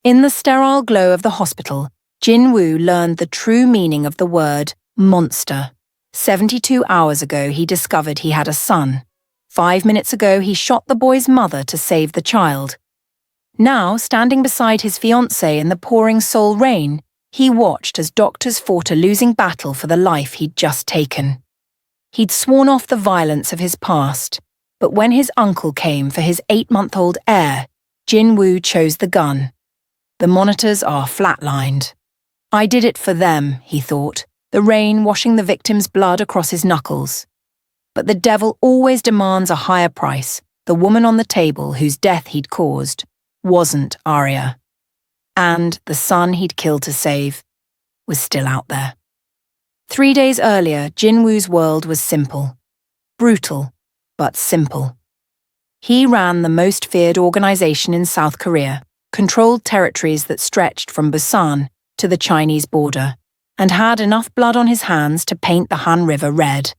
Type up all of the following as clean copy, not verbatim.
In the sterile glow of the hospital, Jin Wu learned the true meaning of the word monster. 72 hours ago, he discovered he had a son. 5 minutes ago, he shot the boy's mother to save the child. Now, standing beside his fiancée in the pouring Seoul rain, he watched as doctors fought a losing battle for the life he'd just taken. He'd sworn off the violence of his past, but when his uncle came for his 8-month-old heir, Jin Wu chose the gun. The monitors are flatlined. I did it for them, he thought, the rain washing the victim's blood across his knuckles. But the devil always demands a higher price. The woman on the table whose death he'd caused wasn't Arya. And the son he'd killed to save was still out there. 3 days earlier, Jin Woo's world was simple. Brutal, but simple. He ran the most feared organization in South Korea, controlled territories that stretched from Busan to the Chinese border, and had enough blood on his hands to paint the Han River red.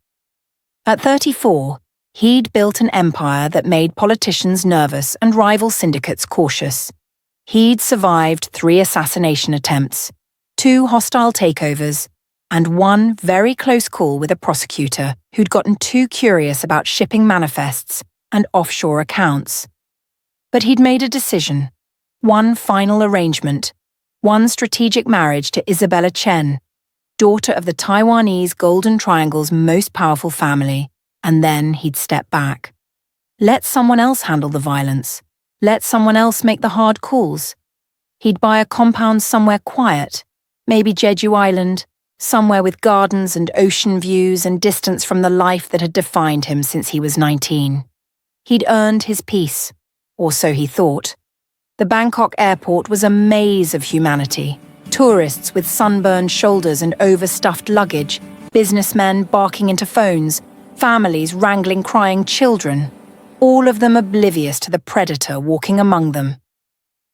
At 34, he'd built an empire that made politicians nervous and rival syndicates cautious. He'd survived 3 assassination attempts, 2 hostile takeovers, and 1 very close call with a prosecutor who'd gotten too curious about shipping manifests and offshore accounts. But he'd made a decision, 1 final arrangement, 1 strategic marriage to Isabella Chen, daughter of the Taiwanese Golden Triangle's most powerful family, and then he'd step back. Let someone else handle the violence. Let someone else make the hard calls. He'd buy a compound somewhere quiet, maybe Jeju Island, somewhere with gardens and ocean views and distance from the life that had defined him since he was 19. He'd earned his peace, or so he thought. The Bangkok airport was a maze of humanity. Tourists with sunburned shoulders and overstuffed luggage, businessmen barking into phones, families wrangling crying children, all of them oblivious to the predator walking among them.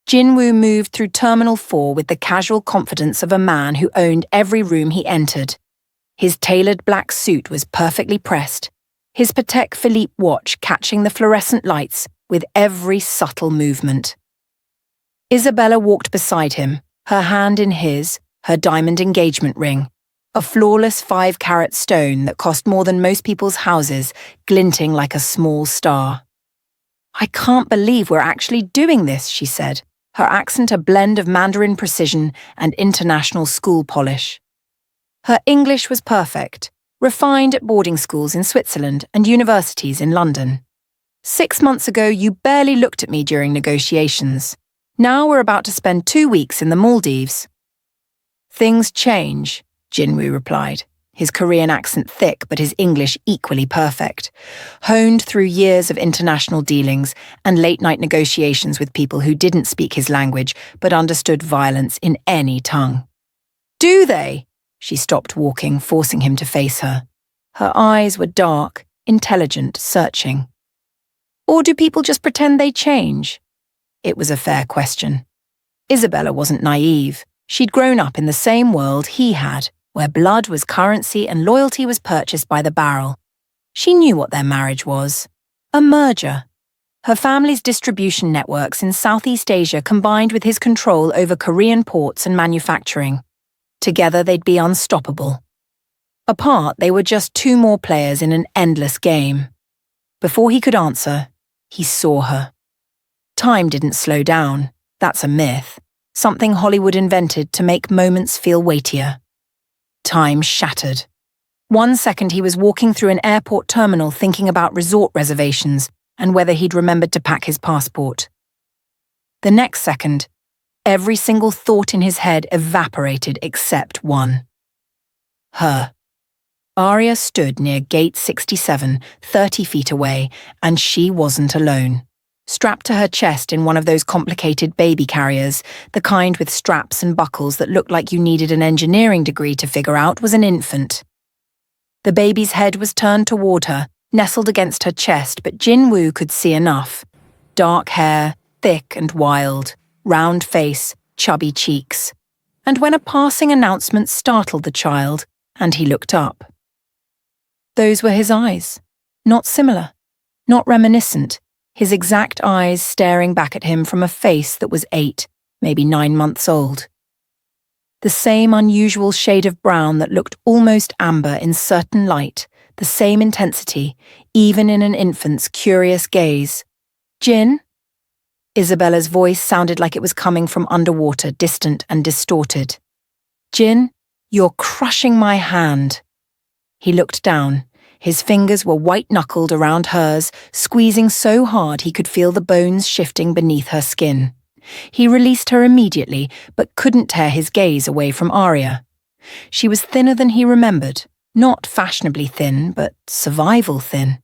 Jin Wu moved through Terminal 4 with the casual confidence of a man who owned every room he entered. His tailored black suit was perfectly pressed, his Patek Philippe watch catching the fluorescent lights with every subtle movement. Isabella walked beside him, her hand in his, her diamond engagement ring, a flawless 5-carat stone that cost more than most people's houses, glinting like a small star. "I can't believe we're actually doing this," she said, her accent a blend of Mandarin precision and international school polish. Her English was perfect, refined at boarding schools in Switzerland and universities in London. "6 months ago, you barely looked at me during negotiations. Now we're about to spend 2 weeks in the Maldives." "Things change," Jin Wu replied, his Korean accent thick but his English equally perfect, honed through years of international dealings and late-night negotiations with people who didn't speak his language but understood violence in any tongue. "Do they?" She stopped walking, forcing him to face her. Her eyes were dark, intelligent, searching. "Or do people just pretend they change?" It was a fair question. Isabella wasn't naive. She'd grown up in the same world he had, where blood was currency and loyalty was purchased by the barrel. She knew what their marriage was. A merger. Her family's distribution networks in Southeast Asia combined with his control over Korean ports and manufacturing. Together they'd be unstoppable. Apart, they were just 2 more players in an endless game. Before he could answer, he saw her. Time didn't slow down. That's a myth. Something Hollywood invented to make moments feel weightier. Time shattered. 1 second he was walking through an airport terminal thinking about resort reservations and whether he'd remembered to pack his passport. The next second, every single thought in his head evaporated except one. Her. Arya stood near Gate 67, 30 feet away, and she wasn't alone. Strapped to her chest in one of those complicated baby carriers, the kind with straps and buckles that looked like you needed an engineering degree to figure out, was an infant. The baby's head was turned toward her, nestled against her chest, but Jin Wu could see enough. Dark hair, thick and wild, round face, chubby cheeks. And when a passing announcement startled the child, and he looked up. Those were his eyes. Not similar, not reminiscent. His exact eyes staring back at him from a face that was 8, maybe 9 months old. The same unusual shade of brown that looked almost amber in certain light, the same intensity, even in an infant's curious gaze. "Jin?" Isabella's voice sounded like it was coming from underwater, distant and distorted. "Jin, you're crushing my hand." He looked down. His fingers were white-knuckled around hers, squeezing so hard he could feel the bones shifting beneath her skin. He released her immediately, but couldn't tear his gaze away from Arya. She was thinner than he remembered, not fashionably thin, but survival thin.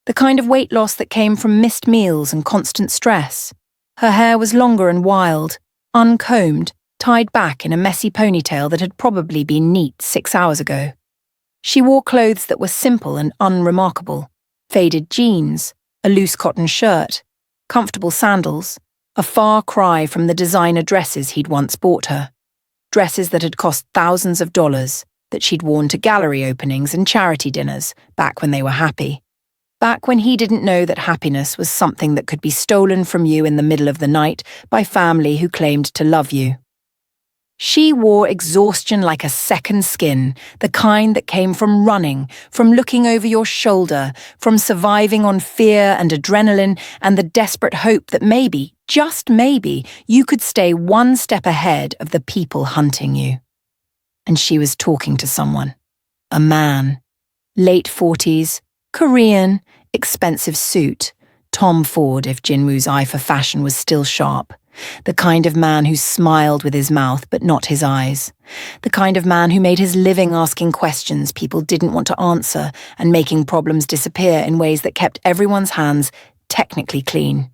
The kind of weight loss that came from missed meals and constant stress. Her hair was longer and wild, uncombed, tied back in a messy ponytail that had probably been neat 6 hours ago. She wore clothes that were simple and unremarkable: faded jeans, a loose cotton shirt, comfortable sandals, a far cry from the designer dresses he'd once bought her. Dresses that had cost thousands of dollars, that she'd worn to gallery openings and charity dinners, back when they were happy. Back when he didn't know that happiness was something that could be stolen from you in the middle of the night by family who claimed to love you. She wore exhaustion like a second skin, the kind that came from running, from looking over your shoulder, from surviving on fear and adrenaline and the desperate hope that maybe, just maybe, you could stay one step ahead of the people hunting you. And she was talking to someone. A man. Late 40s, Korean, expensive suit. Tom Ford if Jin-woo's eye for fashion was still sharp. The kind of man who smiled with his mouth but not his eyes. The kind of man who made his living asking questions people didn't want to answer and making problems disappear in ways that kept everyone's hands technically clean.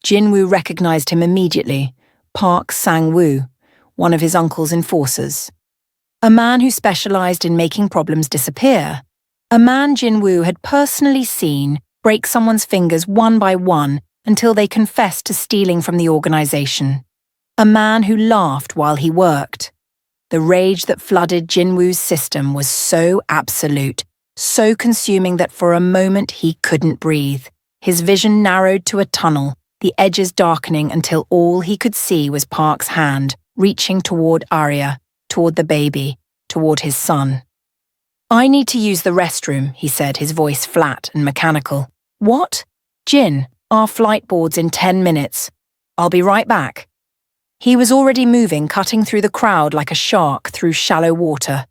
Jin-woo recognized him immediately. Park Sang-woo, one of his uncle's enforcers. A man who specialized in making problems disappear. A man Jin-woo had personally seen break someone's fingers one by one until they confessed to stealing from the organization. A man who laughed while he worked. The rage that flooded Jin-woo's system was so absolute, so consuming that for a moment he couldn't breathe. His vision narrowed to a tunnel, the edges darkening until all he could see was Park's hand, reaching toward Arya, toward the baby, toward his son. "I need to use the restroom," he said, his voice flat and mechanical. "What? Jin, our flight board's in 10 minutes. I'll be right back." He was already moving, cutting through the crowd like a shark through shallow water.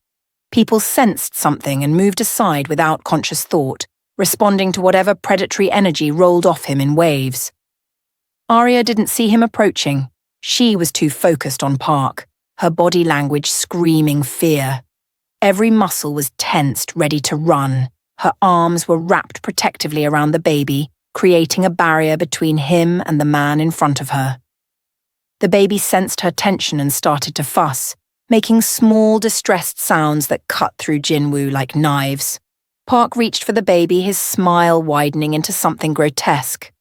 People sensed something and moved aside without conscious thought, responding to whatever predatory energy rolled off him in waves. Arya didn't see him approaching. She was too focused on Park, her body language screaming fear. Every muscle was tensed, ready to run. Her arms were wrapped protectively around the baby, creating a barrier between him and the man in front of her. The baby sensed her tension and started to fuss, making small, distressed sounds that cut through Jin-woo like knives. Park reached for the baby, his smile widening into something grotesque.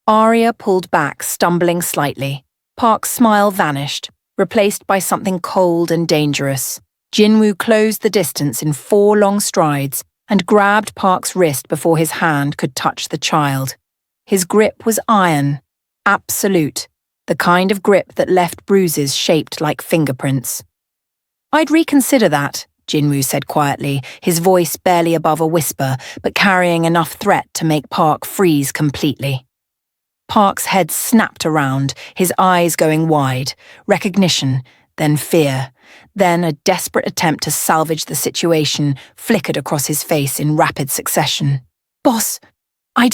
Arya pulled back, stumbling slightly. Park's smile vanished, replaced by something cold and dangerous. Jin-woo closed the distance in 4 long strides and grabbed Park's wrist before his hand could touch the child. His grip was iron, absolute, the kind of grip that left bruises shaped like fingerprints. "I'd reconsider that," Jin-woo said quietly, his voice barely above a whisper, but carrying enough threat to make Park freeze completely. Park's head snapped around, his eyes going wide, recognition, then fear. Then a desperate attempt to salvage the situation flickered across his face in rapid succession. "Boss, I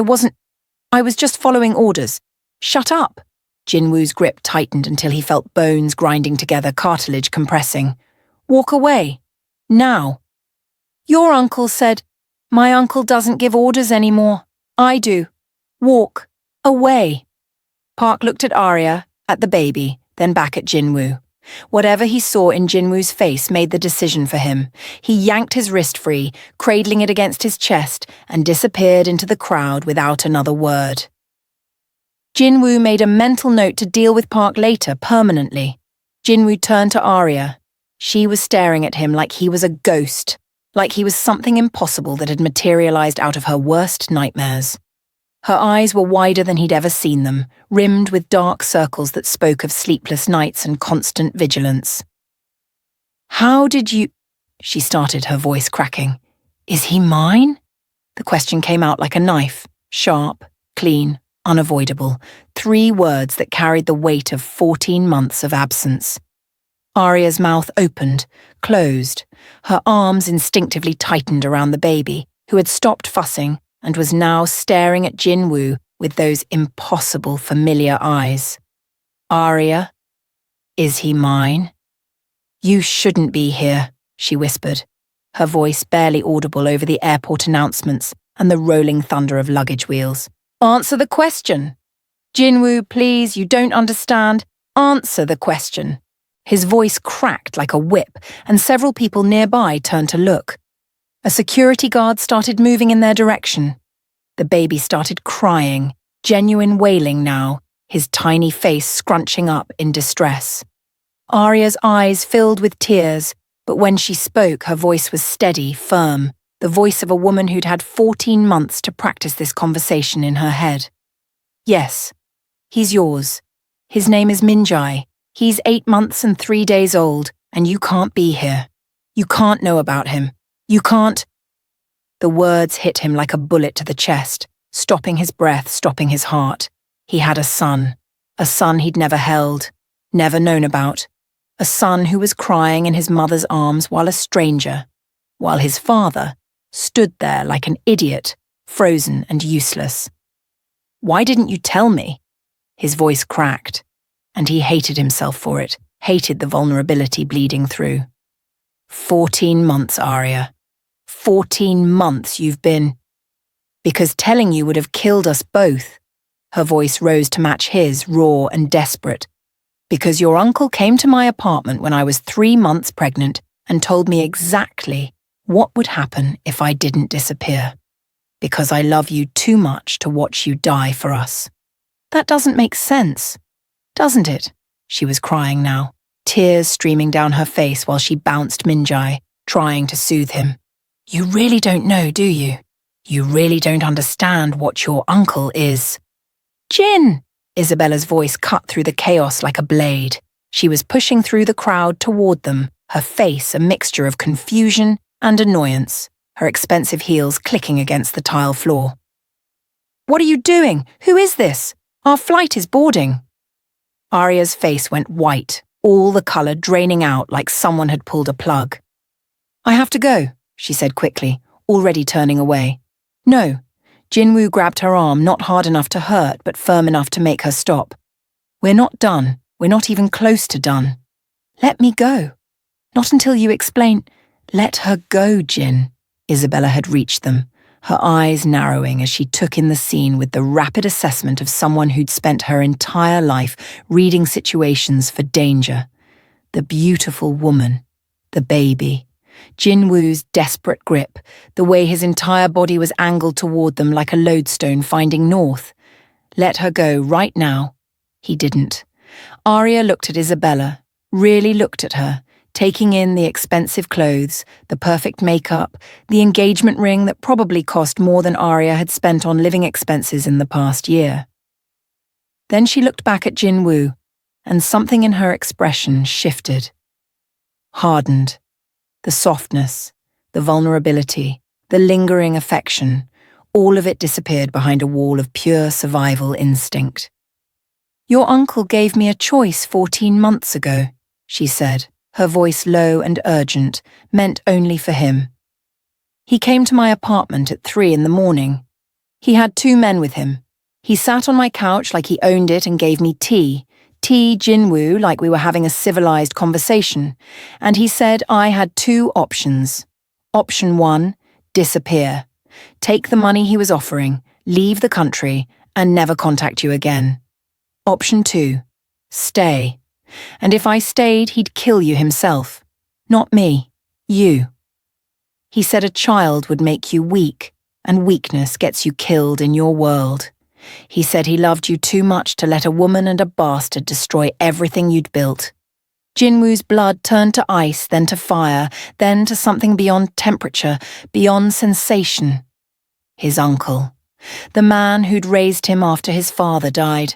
was just following orders. Shut up." Jin-woo's grip tightened until he felt bones grinding together, cartilage compressing. "Walk away. Now." "Your uncle said." "My uncle doesn't give orders anymore. I do. Walk. Away." Park looked at Arya, at the baby, then back at Jin-woo. Whatever he saw in Jin-woo's face made the decision for him. He yanked his wrist free, cradling it against his chest, and disappeared into the crowd without another word. Jin-woo made a mental note to deal with Park later, permanently. Jin-woo turned to Arya. She was staring at him like he was a ghost, like he was something impossible that had materialized out of her worst nightmares. Her eyes were wider than he'd ever seen them, rimmed with dark circles that spoke of sleepless nights and constant vigilance. "How did you—" she started, her voice cracking. "Is he mine?" The question came out like a knife, sharp, clean, unavoidable, 3 words that carried the weight of 14 months of absence. Aria's mouth opened, closed, her arms instinctively tightened around the baby, who had stopped fussing and was now staring at Jin Wu with those impossible familiar eyes. "Arya, is he mine?" "You shouldn't be here," she whispered, her voice barely audible over the airport announcements and the rolling thunder of luggage wheels. "Answer the question. Jin Wu, please, you don't understand. Answer the question." His voice cracked like a whip, and several people nearby turned to look. A security guard started moving in their direction. The baby started crying, genuine wailing now, his tiny face scrunching up in distress. Arya's eyes filled with tears, but when she spoke, her voice was steady, firm, the voice of a woman who'd had 14 months to practice this conversation in her head. "Yes, he's yours. His name is Minjai. He's 8 months and 3 days old, and you can't be here. You can't know about him. You can't—" The words hit him like a bullet to the chest, stopping his breath, stopping his heart. He had a son he'd never held, never known about, a son who was crying in his mother's arms while a stranger, while his father stood there like an idiot, frozen and useless. "Why didn't you tell me?" His voice cracked, and he hated himself for it, hated the vulnerability bleeding through. 14 months, Arya. 14 months you've been... Because telling you would have killed us both. Her voice rose to match his, raw and desperate. Because your uncle came to my apartment when I was 3 months pregnant and told me exactly what would happen if I didn't disappear. Because I love you too much to watch you die for us. That doesn't make sense, doesn't it? She was crying now, tears streaming down her face while she bounced Minjai, trying to soothe him. You really don't know, do you? You really don't understand what your uncle is. Jin! Isabella's voice cut through the chaos like a blade. She was pushing through the crowd toward them, her face a mixture of confusion and annoyance, her expensive heels clicking against the tile floor. What are you doing? Who is this? Our flight is boarding. Arya's face went white, all the colour draining out like someone had pulled a plug. I have to go, she said quickly, already turning away. No. Jin Wu grabbed her arm, not hard enough to hurt, but firm enough to make her stop. We're not done. We're not even close to done. Let me go. Not until you explain. Let her go, Jin. Isabella had reached them, her eyes narrowing as she took in the scene with the rapid assessment of someone who'd spent her entire life reading situations for danger. The beautiful woman, the baby, Jin Woo's desperate grip, the way his entire body was angled toward them like a lodestone finding north. Let her go right now. He didn't. Arya looked at Isabella, really looked at her, taking in the expensive clothes, the perfect makeup, the engagement ring that probably cost more than Arya had spent on living expenses in the past year. Then she looked back at Jin Wu, and something in her expression shifted. Hardened. The softness, the vulnerability, the lingering affection, all of it disappeared behind a wall of pure survival instinct. Your uncle gave me a choice 14 months ago, she said, her voice low and urgent, meant only for him. He came to my apartment at 3 a.m. He had 2 men with him. He sat on my couch like he owned it and gave me tea Jin Wu like we were having a civilized conversation, and he said I had 2 options. Option 1, disappear. Take the money he was offering, leave the country, and never contact you again. Option 2, stay. And if I stayed, he'd kill you himself. Not me, you. He said a child would make you weak, and weakness gets you killed in your world. He said he loved you too much to let a woman and a bastard destroy everything you'd built. Jin Woo's blood turned to ice, then to fire, then to something beyond temperature, beyond sensation. His uncle. The man who'd raised him after his father died.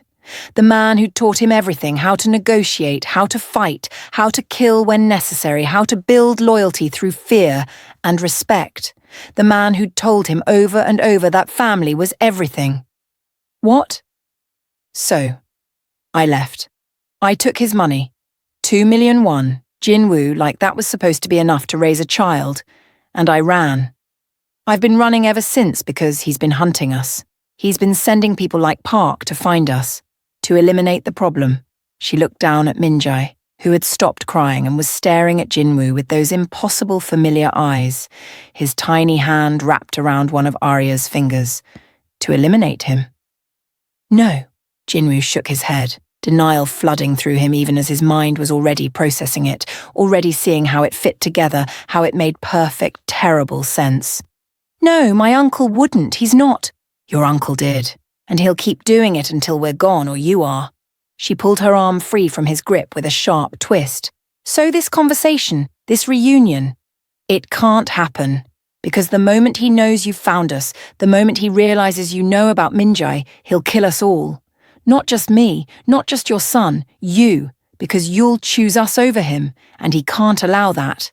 The man who'd taught him everything, how to negotiate, how to fight, how to kill when necessary, how to build loyalty through fear and respect. The man who'd told him over and over that family was everything. What? So, I left. I took his money. 2,000,000 won, Jin Wu, like that was supposed to be enough to raise a child. And I ran. I've been running ever since because he's been hunting us. He's been sending people like Park to find us, to eliminate the problem. She looked down at Min-jae, who had stopped crying and was staring at Jin-woo with those impossible familiar eyes, his tiny hand wrapped around one of Arya's fingers. To eliminate him? No. Jin-woo shook his head, denial flooding through him even as his mind was already processing it, already seeing how it fit together, how it made perfect, terrible sense. No, my uncle wouldn't. He's not. Your uncle did, and he'll keep doing it until we're gone or you are. She pulled her arm free from his grip with a sharp twist. So this conversation, this reunion, it can't happen. Because the moment he knows you've found us, the moment he realizes you know about Min-jae, he'll kill us all. Not just me, not just your son, you, because you'll choose us over him, and he can't allow that.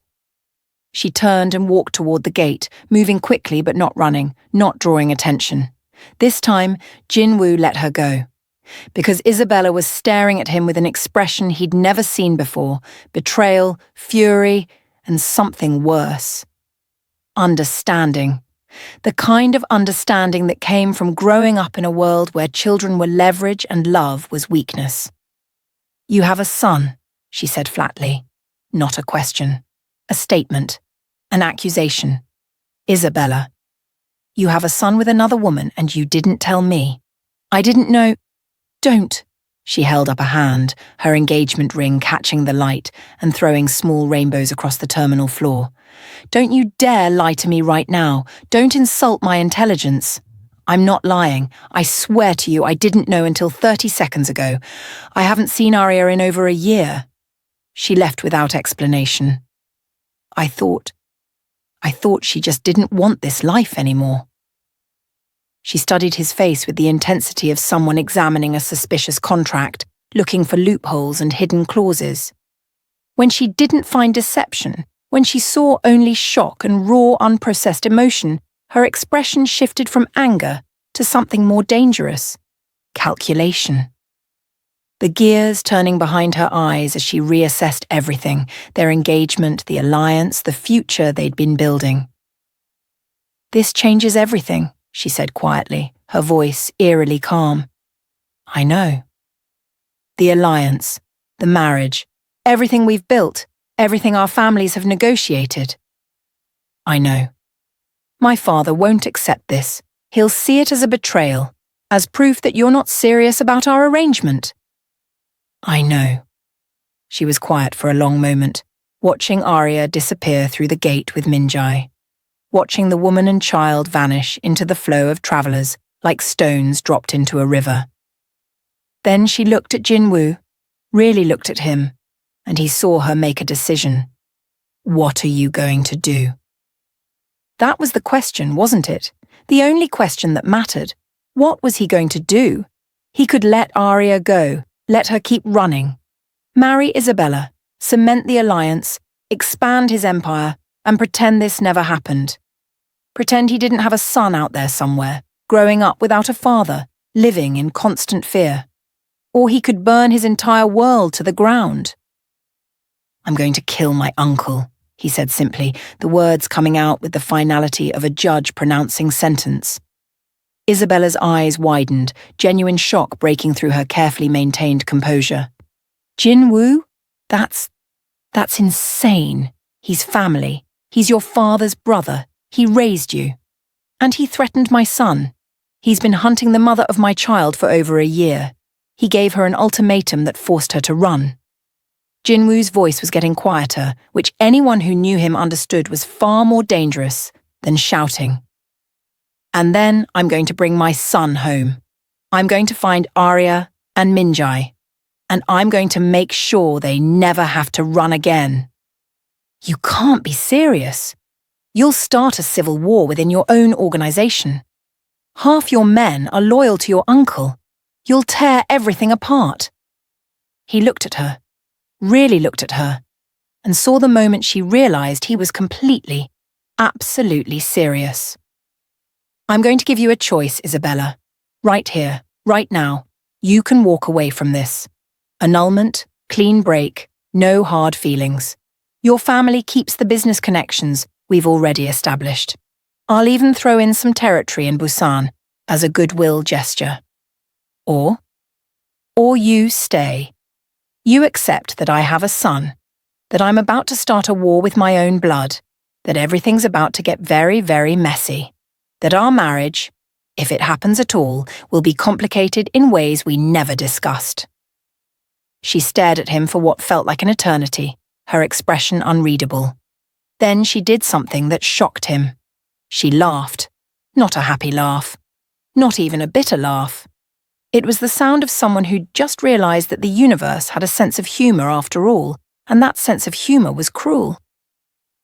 She turned and walked toward the gate, moving quickly but not running, not drawing attention. This time, Jin-woo let her go. Because Isabella was staring at him with an expression he'd never seen before, betrayal, fury, and something worse. Understanding. The kind of understanding that came from growing up in a world where children were leverage and love was weakness. You have a son, she said flatly. Not a question. A statement. An accusation. Isabella. You have a son with another woman and you didn't tell me. I didn't know. Don't. She held up a hand, her engagement ring catching the light and throwing small rainbows across the terminal floor. Don't you dare lie to me right now. Don't insult my intelligence. I'm not lying. I swear to you I didn't know until 30 seconds ago. I haven't seen Arya in over a year. She left without explanation. I thought she just didn't want this life anymore. She studied his face with the intensity of someone examining a suspicious contract, looking for loopholes and hidden clauses. When she didn't find deception, when she saw only shock and raw, unprocessed emotion, her expression shifted from anger to something more dangerous. Calculation. The gears turning behind her eyes as she reassessed everything, their engagement, the alliance, the future they'd been building. This changes everything, she said quietly, her voice eerily calm. I know. The alliance, the marriage, everything we've built, everything our families have negotiated. I know. My father won't accept this. He'll see it as a betrayal, as proof that you're not serious about our arrangement. I know. She was quiet for a long moment, watching Arya disappear through the gate with Min-jae, watching the woman and child vanish into the flow of travellers like stones dropped into a river. Then she looked at Jin-woo, really looked at him, and he saw her make a decision. What are you going to do? That was the question, wasn't it? The only question that mattered. What was he going to do? He could let Arya go, let her keep running. Marry Isabella, cement the alliance, expand his empire, and pretend this never happened. Pretend he didn't have a son out there somewhere, growing up without a father, living in constant fear. Or he could burn his entire world to the ground. I'm going to kill my uncle, he said simply, the words coming out with the finality of a judge pronouncing sentence. Isabella's eyes widened, genuine shock breaking through her carefully maintained composure. Jin Wu? That's insane. He's family. He's your father's brother. He raised you. And he threatened my son. He's been hunting the mother of my child for over a year. He gave her an ultimatum that forced her to run. Jin Woo's voice was getting quieter, which anyone who knew him understood was far more dangerous than shouting. And then I'm going to bring my son home. I'm going to find Arya and Min-jae, and I'm going to make sure they never have to run again. You can't be serious. You'll start a civil war within your own organization. Half your men are loyal to your uncle. You'll tear everything apart. He looked at her, really looked at her, and saw the moment she realized he was completely, absolutely serious. I'm going to give you a choice, Isabella. Right here, right now. You can walk away from this. Annulment, clean break, no hard feelings. Your family keeps the business connections we've already established. I'll even throw in some territory in Busan as a goodwill gesture. Or you stay. You accept that I have a son, that I'm about to start a war with my own blood, that everything's about to get very, very messy, that our marriage, if it happens at all, will be complicated in ways we never discussed. She stared at him for what felt like an eternity, her expression unreadable. Then she did something that shocked him. She laughed. Not a happy laugh. Not even a bitter laugh. It was the sound of someone who'd just realized that the universe had a sense of humor after all, and that sense of humor was cruel.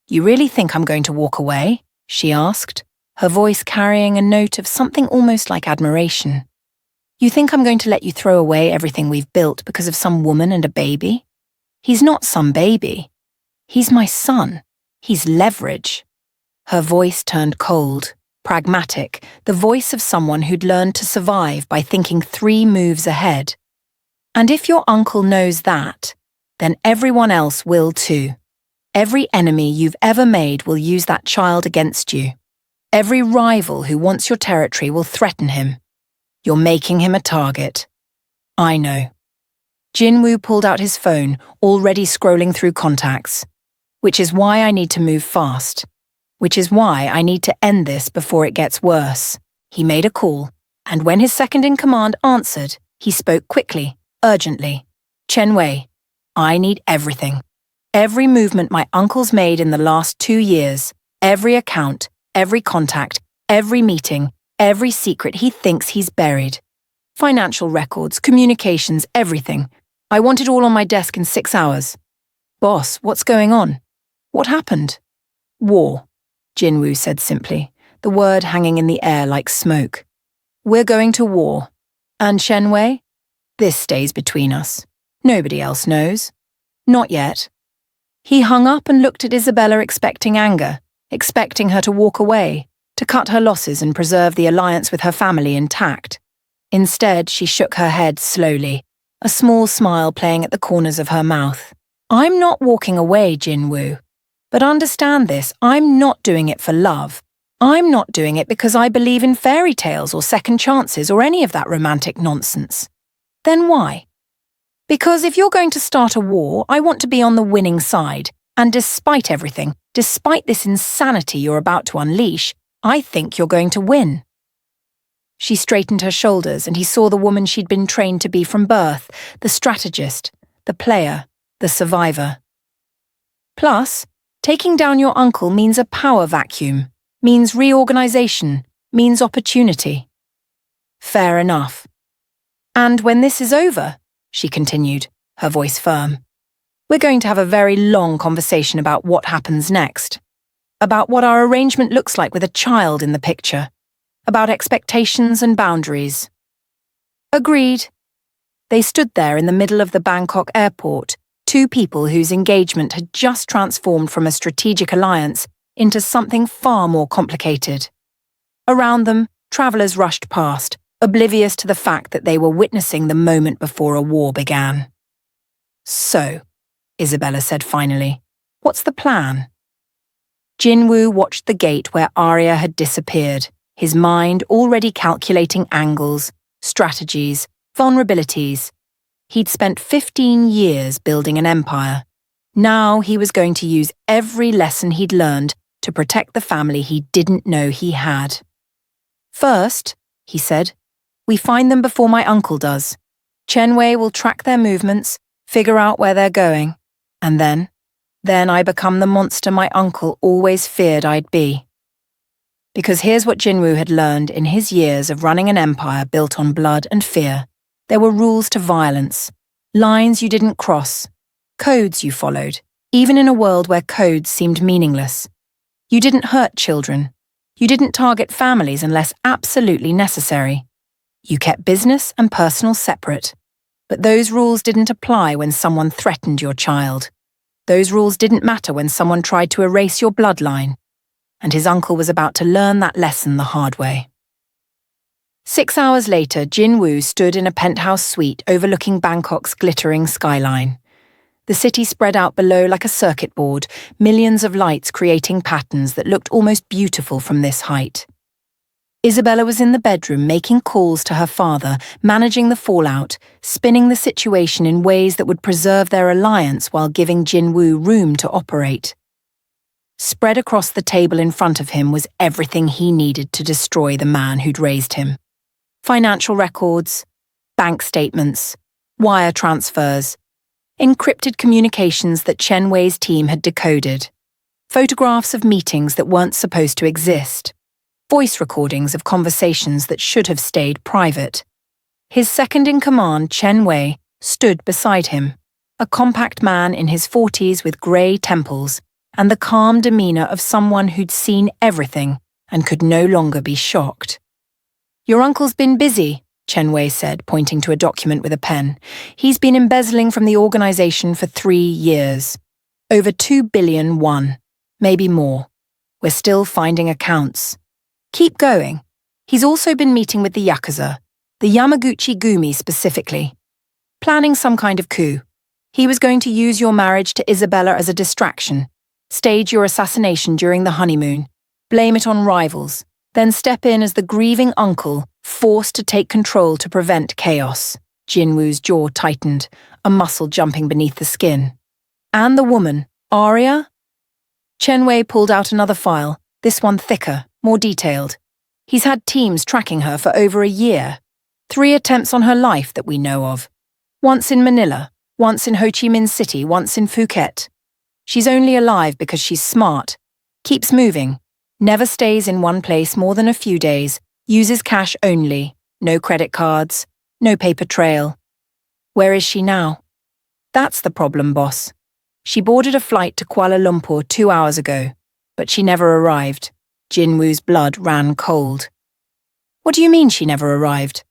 You really think I'm going to walk away? She asked, her voice carrying a note of something almost like admiration. You think I'm going to let you throw away everything we've built because of some woman and a baby? He's not some baby. He's my son. He's leverage. Her voice turned cold, pragmatic, the voice of someone who'd learned to survive by thinking 3 moves ahead. And if your uncle knows that, then everyone else will too. Every enemy you've ever made will use that child against you. Every rival who wants your territory will threaten him. You're making him a target. I know. Jin-woo pulled out his phone, already scrolling through contacts. Which is why I need to move fast. Which is why I need to end this before it gets worse. He made a call, and when his second-in-command answered, he spoke quickly, urgently. Chen-wei, I need everything. Every movement my uncle's made in the last 2 years, every account, every contact, every meeting, every secret he thinks he's buried. Financial records, communications, everything. I want it all on my desk in 6 hours. Boss, what's going on? What happened? War, Jin-woo said simply, the word hanging in the air like smoke. We're going to war. And Chen-wei? This stays between us. Nobody else knows. Not yet. He hung up and looked at Isabella expecting anger, expecting her to walk away, to cut her losses and preserve the alliance with her family intact. Instead, she shook her head slowly, a small smile playing at the corners of her mouth. I'm not walking away, Jin-woo. But understand this, I'm not doing it for love. I'm not doing it because I believe in fairy tales or second chances or any of that romantic nonsense. Then why? Because if you're going to start a war, I want to be on the winning side. And despite everything, despite this insanity you're about to unleash, I think you're going to win. She straightened her shoulders and he saw the woman she'd been trained to be from birth, the strategist, the player, the survivor. Plus, taking down your uncle means a power vacuum, means reorganization, means opportunity. Fair enough. And when this is over, she continued, her voice firm, we're going to have a very long conversation about what happens next, about what our arrangement looks like with a child in the picture, about expectations and boundaries. Agreed. They stood there in the middle of the Bangkok airport, 2 people whose engagement had just transformed from a strategic alliance into something far more complicated. Around them, travellers rushed past, oblivious to the fact that they were witnessing the moment before a war began. So, Isabella said finally, what's the plan? Jin-woo watched the gate where Arya had disappeared, his mind already calculating angles, strategies, vulnerabilities. He'd spent 15 years building an empire. Now he was going to use every lesson he'd learned to protect the family he didn't know he had. First, he said, we find them before my uncle does. Chen-wei will track their movements, figure out where they're going, and then I become the monster my uncle always feared I'd be. Because here's what Jin-woo had learned in his years of running an empire built on blood and fear. There were rules to violence, lines you didn't cross, codes you followed, even in a world where codes seemed meaningless. You didn't hurt children. You didn't target families unless absolutely necessary. You kept business and personal separate. But those rules didn't apply when someone threatened your child. Those rules didn't matter when someone tried to erase your bloodline. And his uncle was about to learn that lesson the hard way. 6 hours later, Jin Wu stood in a penthouse suite overlooking Bangkok's glittering skyline. The city spread out below like a circuit board, millions of lights creating patterns that looked almost beautiful from this height. Isabella was in the bedroom making calls to her father, managing the fallout, spinning the situation in ways that would preserve their alliance while giving Jin Wu room to operate. Spread across the table in front of him was everything he needed to destroy the man who'd raised him. Financial records, bank statements, wire transfers, encrypted communications that Chen Wei's team had decoded, photographs of meetings that weren't supposed to exist, voice recordings of conversations that should have stayed private. His second-in-command, Chen Wei, stood beside him, a compact man in his 40s with grey temples and the calm demeanour of someone who'd seen everything and could no longer be shocked. "Your uncle's been busy," Chen Wei said, pointing to a document with a pen. "He's been embezzling from the organisation for 3 years. Over 2 billion won, maybe more. We're still finding accounts. Keep going. He's also been meeting with the Yakuza, the Yamaguchi Gumi specifically. Planning some kind of coup. He was going to use your marriage to Isabella as a distraction, stage your assassination during the honeymoon, blame it on rivals, then step in as the grieving uncle, forced to take control to prevent chaos." Jin Wu's jaw tightened, a muscle jumping beneath the skin. "And the woman, Arya?" Chen Wei pulled out another file, this one thicker, more detailed. He's had teams tracking her for over a year. 3 attempts on her life that we know of. Once in Manila, once in Ho Chi Minh City, once in Phuket. She's only alive because she's smart, keeps moving, never stays in one place more than a few days, uses cash only, no credit cards, no paper trail. Where is she now? That's the problem, boss. She boarded a flight to Kuala Lumpur 2 hours ago, but she never arrived. Jin Wu's blood ran cold. What do you mean she never arrived?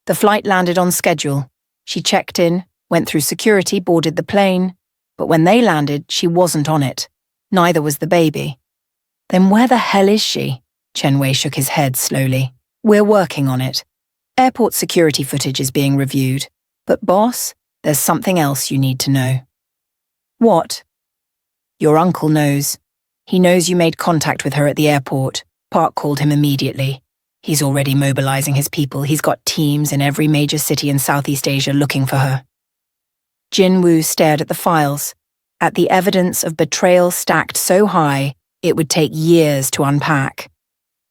The flight landed on schedule. She checked in, went through security, boarded the plane, but when they landed, she wasn't on it. Neither was the baby. Then where the hell is she? Chen Wei shook his head slowly. We're working on it. Airport security footage is being reviewed. But boss, there's something else you need to know. What? Your uncle knows. He knows you made contact with her at the airport. Park called him immediately. He's already mobilizing his people. He's got teams in every major city in Southeast Asia looking for her. Jin Wu stared at the files, at the evidence of betrayal stacked so high it would take years to unpack.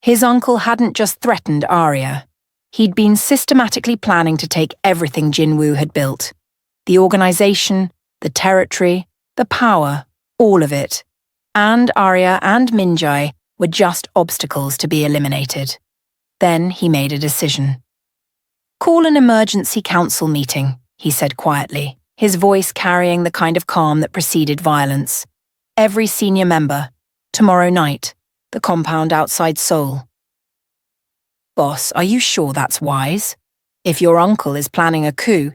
His uncle hadn't just threatened Arya. He'd been systematically planning to take everything Jin Wu had built. The organization, the territory, the power, all of it. And Arya and Minjai were just obstacles to be eliminated. Then he made a decision. Call an emergency council meeting, he said quietly, his voice carrying the kind of calm that preceded violence. Every senior member, tomorrow night, the compound outside Seoul. Boss, are you sure that's wise? If your uncle is planning a coup,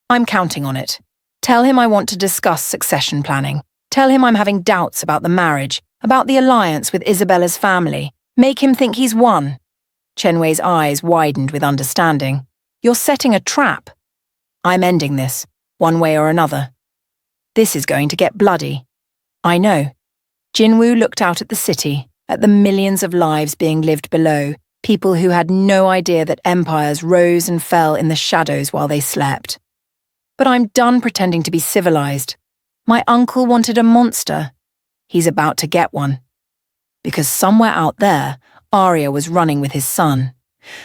I'm counting on it. Tell him I want to discuss succession planning. Tell him I'm having doubts about the marriage, about the alliance with Isabella's family. Make him think he's won. Chen Wei's eyes widened with understanding. You're setting a trap. I'm ending this, one way or another. This is going to get bloody. I know. Jin Wu looked out at the city, at the millions of lives being lived below, people who had no idea that empires rose and fell in the shadows while they slept. But I'm done pretending to be civilized. My uncle wanted a monster. He's about to get one. Because somewhere out there, Arya was running with his son.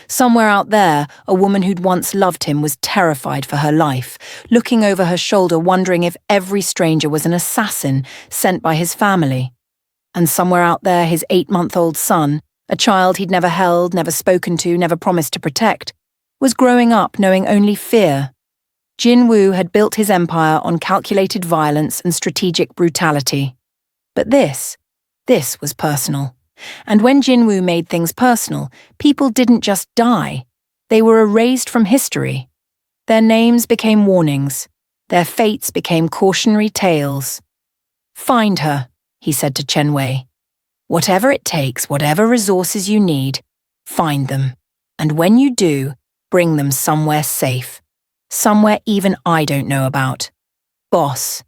Somewhere out there, a woman who'd once loved him was terrified for her life, looking over her shoulder wondering if every stranger was an assassin sent by his family. And somewhere out there, his 8-month-old son, a child he'd never held, never spoken to, never promised to protect, was growing up knowing only fear. Jin Wu had built his empire on calculated violence and strategic brutality. But this was personal. And when Jin Wu made things personal, people didn't just die. They were erased from history. Their names became warnings. Their fates became cautionary tales. "Find her," he said to Chen Wei. "Whatever it takes, whatever resources you need, find them. And when you do, bring them somewhere safe. Somewhere even I don't know about. Boss,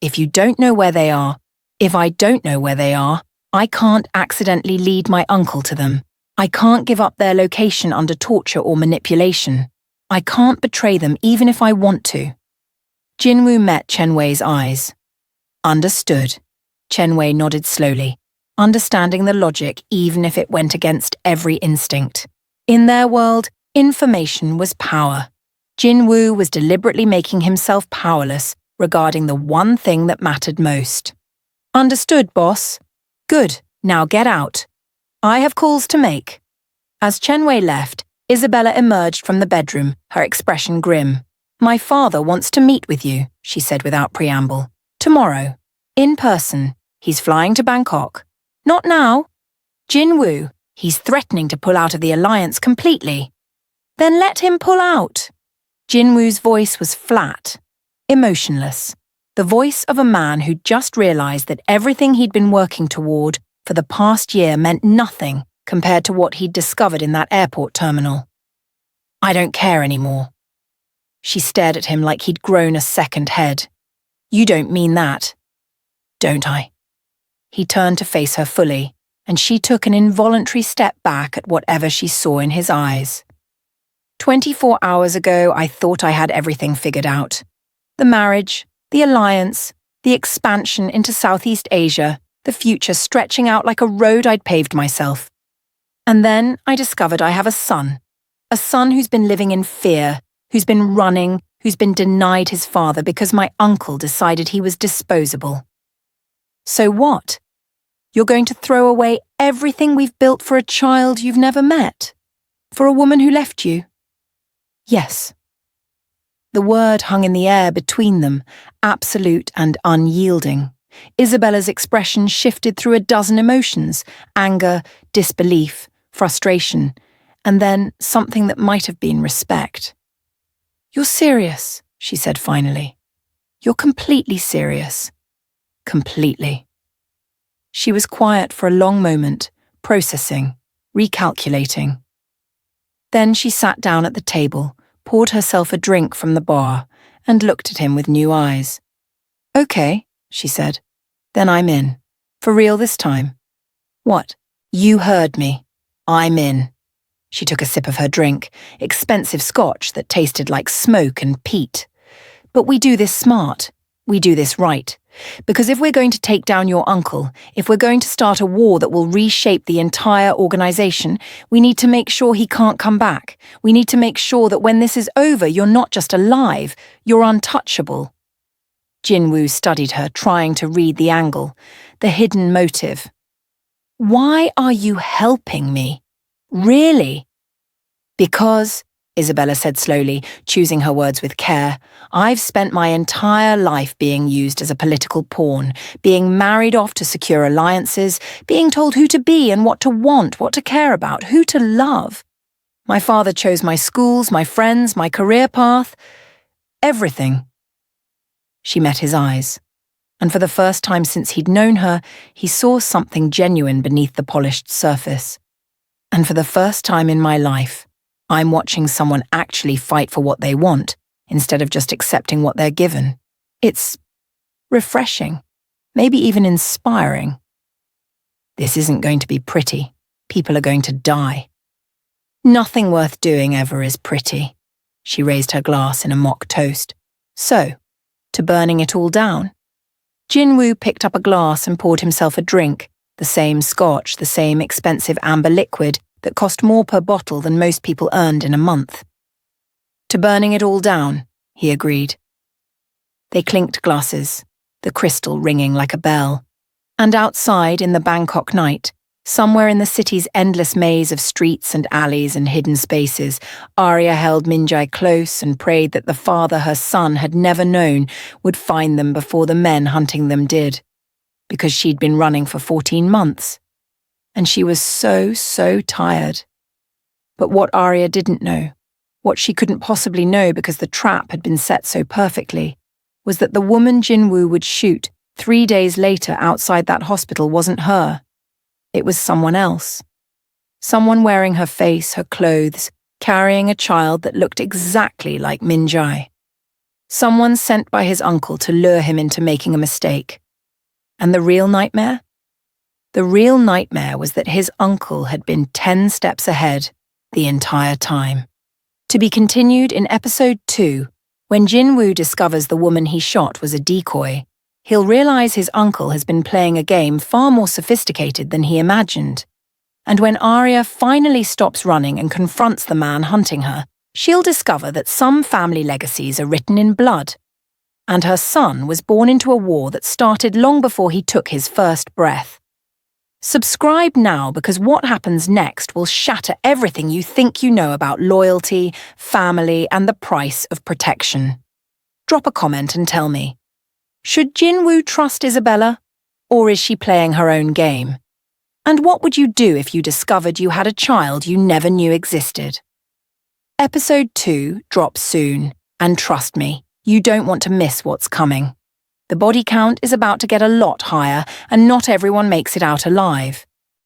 if you don't know where they are, if I don't know where they are, I can't accidentally lead my uncle to them. I can't give up their location under torture or manipulation. I can't betray them even if I want to." Jin Wu met Chen Wei's eyes. "Understood." Chen Wei nodded slowly, understanding the logic even if it went against every instinct. In their world, information was power. Jin Wu was deliberately making himself powerless regarding the one thing that mattered most. "Understood, boss. Good, now get out. I have calls to make." As Chen Wei left, Isabella emerged from the bedroom, her expression grim. "My father wants to meet with you," she said without preamble. "Tomorrow. In person. He's flying to Bangkok." "Not now." "Jin Wu, he's threatening to pull out of the alliance completely." "Then let him pull out." Jin Woo's voice was flat, emotionless. The voice of a man who just realized that everything he'd been working toward for the past year meant nothing compared to what he'd discovered in that airport terminal. "I don't care anymore." She stared at him like he'd grown a second head. "You don't mean that." "Don't I?" He turned to face her fully, and she took an involuntary step back at whatever she saw in his eyes. 24 hours ago, I thought I had everything figured out. The marriage, the alliance, the expansion into Southeast Asia, the future stretching out like a road I'd paved myself. And then I discovered I have a son who's been living in fear, who's been running, who's been denied his father because my uncle decided he was disposable. So what? You're going to throw away everything we've built for a child you've never met? For a woman who left you? Yes. The word hung in the air between them, absolute and unyielding. Isabella's expression shifted through a dozen emotions: anger, disbelief, frustration, and then something that might have been respect. "You're serious," she said finally. "You're completely serious." Completely. She was quiet for a long moment, processing, recalculating. Then she sat down at the table, poured herself a drink from the bar, and looked at him with new eyes. "Okay," she said. "Then I'm in. For real this time." "What?" "You heard me. I'm in." She took a sip of her drink, expensive scotch that tasted like smoke and peat. "But we do this smart. We do this right. Because if we're going to take down your uncle, if we're going to start a war that will reshape the entire organization, we need to make sure he can't come back. We need to make sure that when this is over, you're not just alive, you're untouchable." Jin Wu studied her, trying to read the angle, the hidden motive. "Why are you helping me? Really?" "Because," Isabella said slowly, choosing her words with care, "I've spent my entire life being used as a political pawn, being married off to secure alliances, being told who to be and what to want, what to care about, who to love. My father chose my schools, my friends, my career path, everything." She met his eyes, and for the first time since he'd known her, he saw something genuine beneath the polished surface. "And for the first time in my life, I'm watching someone actually fight for what they want, instead of just accepting what they're given. It's refreshing, maybe even inspiring. This isn't going to be pretty. People are going to die. Nothing worth doing ever is pretty." She raised her glass in a mock toast. "So, to burning it all down?" Jin Wu picked up a glass and poured himself a drink, the same scotch, the same expensive amber liquid that cost more per bottle than most people earned in a month. "To burning it all down," he agreed. They clinked glasses, the crystal ringing like a bell. And outside in the Bangkok night, somewhere in the city's endless maze of streets and alleys and hidden spaces, Arya held Minjai close and prayed that the father her son had never known would find them before the men hunting them did. Because she'd been running for 14 months. and she was so tired. But what Arya didn't know, what she couldn't possibly know because the trap had been set so perfectly, was that the woman Jin Wu would shoot 3 days later outside that hospital wasn't her. It was someone else. Someone wearing her face, her clothes, carrying a child that looked exactly like Min Jae. Someone sent by his uncle to lure him into making a mistake. And the real nightmare? The real nightmare was that his uncle had been 10 steps ahead the entire time. To be continued in episode 2, when Jin Wu discovers the woman he shot was a decoy, he'll realize his uncle has been playing a game far more sophisticated than he imagined. And when Arya finally stops running and confronts the man hunting her, she'll discover that some family legacies are written in blood. And her son was born into a war that started long before he took his first breath. Subscribe now because what happens next will shatter everything you think you know about loyalty, family, and the price of protection. Drop a comment and tell me, should Jin Wu trust Isabella, or is she playing her own game? And what would you do if you discovered you had a child you never knew existed? Episode 2 drops soon, and trust me, you don't want to miss what's coming. The body count is about to get a lot higher, and not everyone makes it out alive.